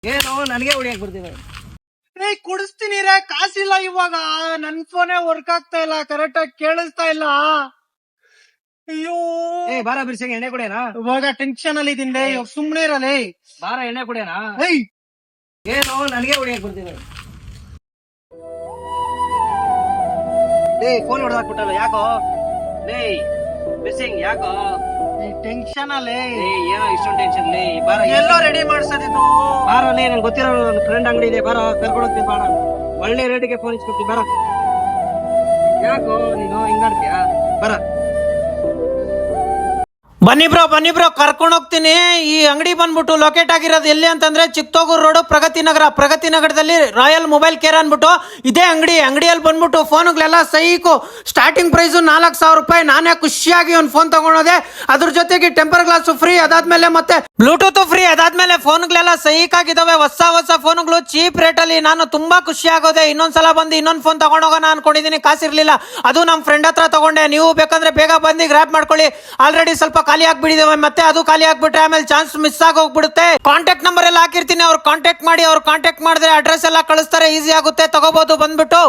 ಏನು ನನಗೆ ಹೊಡಿಯಕ್ ಬರ್ತೀನಿ. ಕುಡಿಸ್ತೀನಿ ರೇ, ಕಾಸಿಲ್ಲ ಇವಾಗ. ನನ್ ಫೋನೇ ವರ್ಕ್ ಆಗ್ತಾ ಇಲ್ಲ, ಕರೆಕ್ಟ್ ಆಗಿ ಕೇಳಿಸ್ತಾ ಇಲ್ಲ. ಅಯ್ಯೋ ಬಾರ ಬಿರ್ಸಂಗ್ ಎಣ್ಣೆ ಕುಡಿಯೋಣ. ಇವಾಗ ಟೆನ್ಷನ್ ಅಲ್ಲಿ ಇದ್ದೀನಿ. ಇವಾಗ ಸುಮ್ನೆ ಇರಲೇ. ಬಾರ ಎಣ್ಣೆ ಕುಡಿಯೋಣ. ಏಯ್ ಏನು ನನಗೆ ಹೊಡಿಯಕ್ ಬರ್ತೀನಿ. ಫೋನ್ ಹೊಡೆದಾಕ್ಬಿಟ್ಟಲ್ಲ, ಯಾಕೋ ಲೇ ಬಿರ್ಸಿಂಗ್, ಯಾಕೋ ಟೆನ್ಷನ್ ಅಲ್ಲಿ ಏನೋ ಇಷ್ಟೊಂದು ಟೆನ್ಷನ್ ಲೇ. ಬಾರ ಎಲ್ಲೋ ರೆಡಿ ಮಾಡ್ಸೋದಿತ್ತು. ಬಾರ ಲೇ, ನಂಗೆ ಗೊತ್ತಿರೋ ನನ್ನ ಫ್ರೆಂಡ್ ಅಂಗಡಿ ಇದೆ, ಬಾರ ಕರ್ಕೊಂಡು ಹೋಗ್ತೀನಿ. ಬಾರ ಒಳ್ಳೆ ರೇಟಿಗೆ ಫೋನ್ ಇಸ್ಕೊಡ್ತೀನಿ. ಬಾರ, ಯಾಕೋ ನೀನು ಹಿಂಗಾಡ್ತೀಯ? ಬರ ಬನ್ನಿ ಬ್ರೋ ಕರ್ಕೊಂಡು ಹೋಗ್ತೀನಿ. ಈ ಅಂಗಡಿ ಬಂದ್ಬಿಟ್ಟು ಲೊಕೇಟ್ ಆಗಿರೋದು ಎಲ್ಲಿ ಅಂತಂದ್ರೆ ಚಿಕ್ತೋಗೂರು ರೋಡ್, ಪ್ರಗತಿ ನಗರದಲ್ಲಿ ರಾಯಲ್ ಮೊಬೈಲ್ ಕೇರ್ ಅನ್ಬಿಟ್ಟು ಇದೇ ಅಂಗಡಿಯಲ್ಲಿ ಬಂದ್ಬಿಟ್ಟು ಫೋನ್ಗಳೆಲ್ಲ ಸೈಕು. ಸ್ಟಾರ್ಟಿಂಗ್ ಪ್ರೈಸ್ 4,000 ರೂಪಾಯಿ. ನಾನೇ ಖುಷಿಯಾಗಿ ಒಂದು ಫೋನ್ ತಗೊಂಡೋದೆ. ಅದ್ರ ಜೊತೆಗೆ ಟೆಂಪರ್ ಗ್ಲಾಸ್ ಫ್ರೀ, ಅದಾದ್ಮೇಲೆ ಮತ್ತೆ ಬ್ಲೂಟೂತ್ ಫ್ರೀ, ಅದಾದ್ಮೇಲೆ ಫೋನ್ಗಳೆಲ್ಲ ಸೈಕ್ ಆಗಿದಾವೆ. ಹೊಸ ಫೋನ್ಗಳು ಚೀಪ್ ರೇಟ್ ಅಲ್ಲಿ. ನಾನು ತುಂಬಾ ಖುಷಿ ಆಗೋದೆ. ಇನ್ನೊಂದ್ಸಲ ಬಂದು ಇನ್ನೊಂದು ಫೋನ್ ತಗೊಂಡೋಗೋಣ ಅನ್ಕೊಂಡಿದೀನಿ. ಕಾಸಿರ್ಲಿಲ್ಲ, ಅದು ನಮ್ಮ ಫ್ರೆಂಡ್ ಹತ್ರ ತಗೊಂಡೆ. ನೀವು ಬೇಕಂದ್ರೆ ಬೇಗ ಬಂದು ಗ್ರಾಪ್ ಮಾಡ್ಕೊಳ್ಳಿ. ಆಲ್ರೆಡಿ ಸ್ವಲ್ಪ ಖಾಲಿ ಆಗ್ಬಿಟ್ಟಿದಾವೆ, ಮತ್ತೆ ಅದು ಖಾಲಿ ಆಗ್ಬಿಟ್ರೆ ಆಮೇಲೆ ಚಾನ್ಸ್ ಮಿಸ್ ಆಗೋಗ್ಬಿಡುತ್ತೆ. ಕಾಂಟ್ಯಾಕ್ಟ್ ನಂಬರ್ ಎಲ್ಲ ಹಾಕಿರ್ತೀನಿ, ಅವ್ರು ಕಾಂಟ್ಯಾಕ್ಟ್ ಮಾಡಿ. ಅವ್ರು ಕಾಂಟ್ಯಾಕ್ಟ್ ಮಾಡಿದ್ರೆ ಅಡ್ರೆಸ್ ಎಲ್ಲ ಕಳಿಸ್ತಾರೆ, ಈಸಿ ಆಗುತ್ತೆ, ತಗೋಬಹುದು ಬಂದ್ಬಿಟ್ಟು.